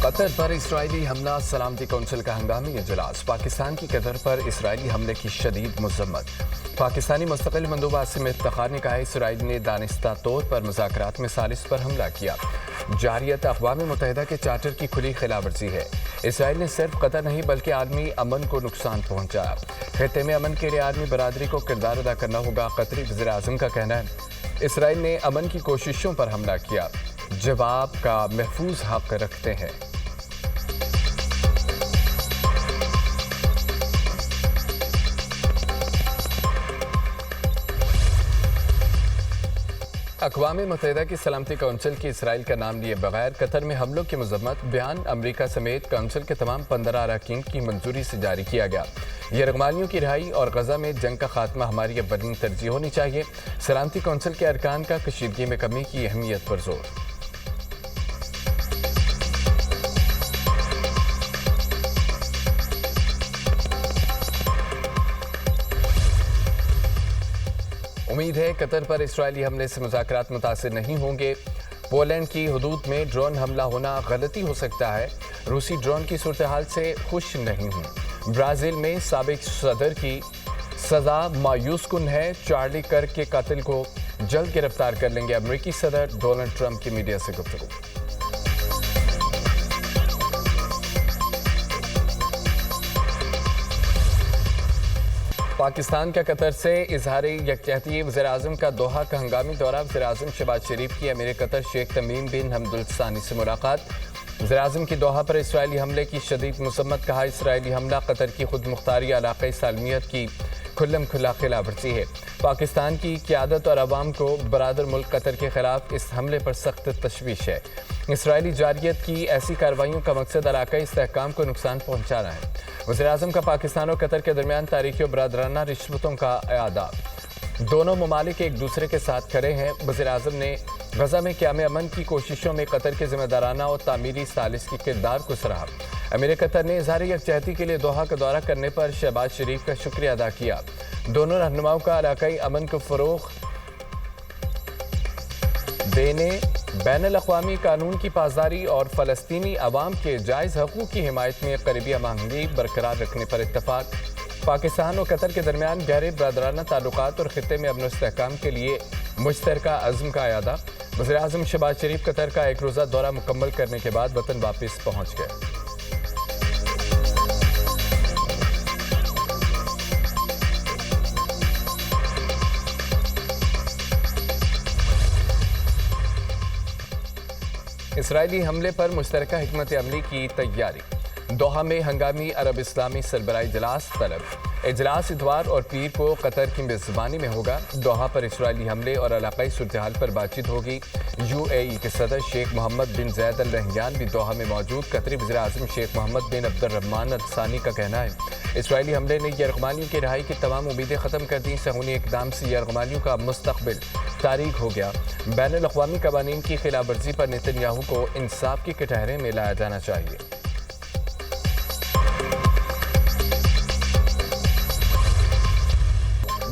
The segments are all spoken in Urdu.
قطر پر اسرائیلی حملہ سلامتی کونسل کا ہنگامی اجلاس۔ پاکستان کی قطر پر اسرائیلی حملے کی شدید مذمت۔ پاکستانی مستقل مندوب عاصم افتخار نے کہا اسرائیل نے دانستہ طور پر مذاکرات میں ثالث پر حملہ کیا۔ جارحیت اقوام متحدہ کے چارٹر کی کھلی خلاف ورزی ہے۔ اسرائیل نے صرف قطر نہیں بلکہ عالمی امن کو نقصان پہنچایا۔ خطے میں امن کے لیے عالمی برادری کو کردار ادا کرنا ہوگا، قطری وزیر اعظم کا کہنا ہے۔ اسرائیل نے امن کی کوششوں پر حملہ کیا، جواب کا محفوظ حق رکھتے ہیں۔ اقوام متحدہ کی سلامتی کونسل کی اسرائیل کا نام لیے بغیر قطر میں حملوں کی مذمت بیان امریکہ سمیت کونسل کے تمام 15 اراکین کی منظوری سے جاری کیا گیا۔ یرغمالیوں کی رہائی اور غزہ میں جنگ کا خاتمہ ہماری اولین ترجیح ہونی چاہیے۔ سلامتی کونسل کے ارکان کا کشیدگی میں کمی کی اہمیت پر زور۔ امید ہے قطر پر اسرائیلی حملے سے مذاکرات متاثر نہیں ہوں گے۔ پولینڈ کی حدود میں ڈرون حملہ ہونا غلطی ہو سکتا ہے۔ روسی ڈرون کی صورتحال سے خوش نہیں ہوں۔ برازیل میں سابق صدر کی سزا مایوس کن ہے۔ چارلی کرک کے قاتل کو جلد گرفتار کر لیں گے امریکی صدر ڈونلڈ ٹرمپ کی میڈیا سے گفتگو۔ پاکستان کا قطر سے اظہار یکجہتی۔ وزیر اعظم کا دوحہ کا ہنگامی دورہ۔ وزیر اعظم شہباز شریف کی امیر قطر شیخ تمیم بن حمد الثانی سے ملاقات۔ وزیر اعظم کی دوحہ پر اسرائیلی حملے کی شدید مذمت۔ کہا اسرائیلی حملہ قطر کی خود مختاری علاقائی سالمیت کی کھلم کھلا خلاف ورزی ہے۔ پاکستان کی قیادت اور عوام کو برادر ملک قطر کے خلاف اس حملے پر سخت تشویش ہے۔ اسرائیلی جارحیت کی ایسی کارروائیوں کا مقصد علاقائی استحکام کو نقصان پہنچانا ہے۔ وزیر اعظم کا پاکستان اور قطر کے درمیان تاریخی اور برادرانہ رشوتوں کا اعادہ۔ دونوں ممالک ایک دوسرے کے ساتھ کھڑے ہیں۔ وزیر اعظم نے غزہ میں قیام امن کی کوششوں میں قطر کے ذمہ دارانہ اور تعمیری ثالث کے کردار کو سراہا۔ امیر قطر نے اظہار یکجہتی کے لیے دوحہ کا دورہ کرنے پر شہباز شریف کا شکریہ ادا کیا۔ دونوں رہنماؤں کا علاقائی امن کو فروغ دینے، بین الاقوامی قانون کی پاسداری اور فلسطینی عوام کے جائز حقوق کی حمایت میں قریبی ہم آہنگی برقرار رکھنے پر اتفاق۔ پاکستان اور قطر کے درمیان گہرے برادرانہ تعلقات اور خطے میں امن و استحکام کے لیے مشترکہ عزم کا اعادہ۔ وزیر اعظم شہباز شریف قطر کا ایک روزہ دورہ مکمل کرنے کے بعد وطن واپس پہنچ گئے۔ اسرائیلی حملے پر مشترکہ حکمت عملی کی تیاری۔ دوحہ میں ہنگامی عرب اسلامی سربراہ اجلاس طلب۔ اجلاس اتوار اور پیر کو قطر کی میزبانی میں ہوگا۔ دوحہ پر اسرائیلی حملے اور علاقائی صورتحال پر بات چیت ہوگی۔ UAE کے صدر شیخ محمد بن زید ال نہیان بھی دوحہ میں موجود۔ قطری وزیر اعظم شیخ محمد بن عبد الرحمن الثانی کا کہنا ہے اسرائیلی حملے نے یرغمالیوں کی رہائی کی تمام امیدیں ختم کر دیں۔ صہیونی اقدام سے یرغمالیوں کا مستقبل تاریک ہو گیا۔ بین الاقوامی قوانین کی خلاف ورزی پر نتن یاہو کو انصاف کے کٹہرے میں لایا جانا چاہیے۔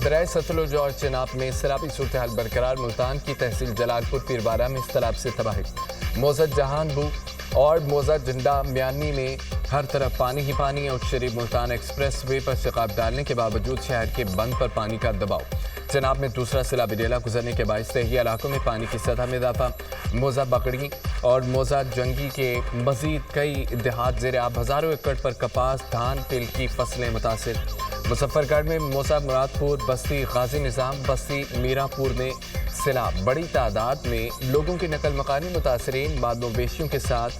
دریائے ستلج اور چناب میں سیلابی صورتحال برقرار۔ ملتان کی تحصیل جلال پور پیربارہ میں سیلاب سے تباہی۔ موزد جہان بو اور موزد جنڈا میانی میں ہر طرف پانی ہی پانی۔ اور شریف ملتان ایکسپریس وے پر شقاب ڈالنے کے باوجود شہر کے بند پر پانی کا دباؤ۔ چناب میں دوسرا سیلابی ڈیلا گزرنے کے باعث دیہی علاقوں میں پانی کی سطح میں اضافہ۔ موزہ بکڑی اور موزہ جنگی کے مزید کئی دیہات زیر آب۔ ہزاروں ایکڑ پر کپاس، دھان، تل کی فصلیں متاثر۔ مظفر گڑھ میں موسا مراد پور، بستی غازی نظام، بستی میرا پور میں سیلاب۔ بڑی تعداد میں لوگوں کی نقل مکانی متاثرین مال مویشیوں کے ساتھ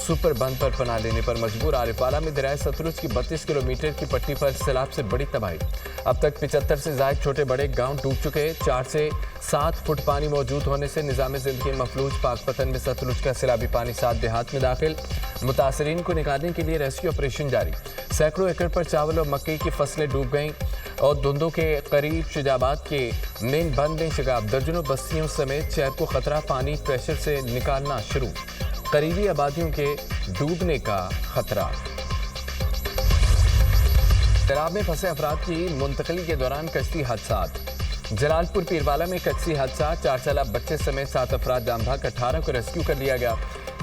سپر بند پر پناہ لینے پر مجبور۔ عارف والا میں دریائے ستلج کی 32 کلومیٹر کی پٹی پر سیلاب سے بڑی تباہی۔ اب تک 75 سے زائد چھوٹے بڑے گاؤں ڈوب چکے۔ 4 سے 7 فٹ پانی موجود ہونے سے نظام زندگی مفلوج۔ پاک پتن میں ستلج کا سیلابی پانی 7 دیہات میں داخل۔ متاثرین کو نکالنے کے لیے ریسکیو آپریشن جاری۔ سینکڑوں ایکڑ پر چاول اور مکئی کی فصلیں ڈوب گئیں اور دھندوں کے قریب شجاباد کے مین بند میں شگاف۔ درجنوں بستیوں سمیت شہر کو خطرہ۔ پانی پریشر سے نکالنا شروع۔ قریبی آبادیوں کے ڈوبنے کا خطرہ۔ سیلاب میں پھنسے افراد کی منتقلی کے دوران کشتی حادثات۔ جلال پور پیروالا میں کچی حادثہ، 4 سالہ بچے سمیت 7 افراد جام بھاگ، 18 کو ریسکیو کر لیا گیا۔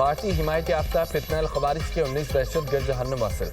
بھارتی حمایت یافتہ فتنہ الخوارج کے 19 دہشت گرد جہنم واصل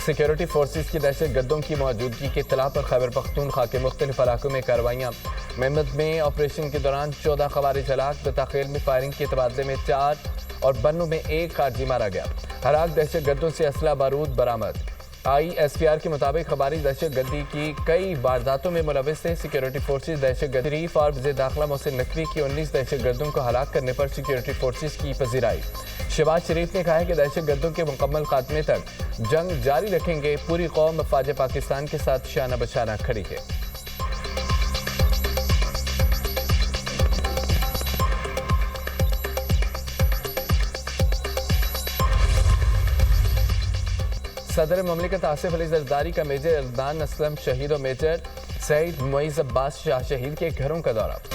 سیکیورٹی فورسز کی دہشت گردوں کی موجودگی کی اطلاع پر خیبر پختونخوا کے مختلف علاقوں میں کارروائیاں مہمت میں آپریشن کے دوران 14 خوارج ہلاک بتاخیل میں فائرنگ کے تبادلے میں 4 اور بنوں میں 1 خارجی مارا گیا ہلاک دہشت گردوں سے اسلحہ بارود برآمد ISPR کے مطابق خوارج دہشت گردی کی کئی وارداتوں میں ملوث تھے سیکیورٹی فورسز دہشت گردی شریف اور وزیر داخلہ محسن نقوی کی 19 دہشت گردوں کو ہلاک کرنے پر سیکیورٹی فورسز کی پذیرائی شہباز شریف نے کہا ہے کہ دہشت گردوں کے مکمل خاتمے تک جنگ جاری رکھیں گے پوری قوم افواج پاکستان کے ساتھ شانہ بشانہ کھڑی ہے صدر مملکت آصف علی زرداری کا میجر اردان اسلم شہید و میجر سعید معیز عباس شاہ شہید کے گھروں کا دورہ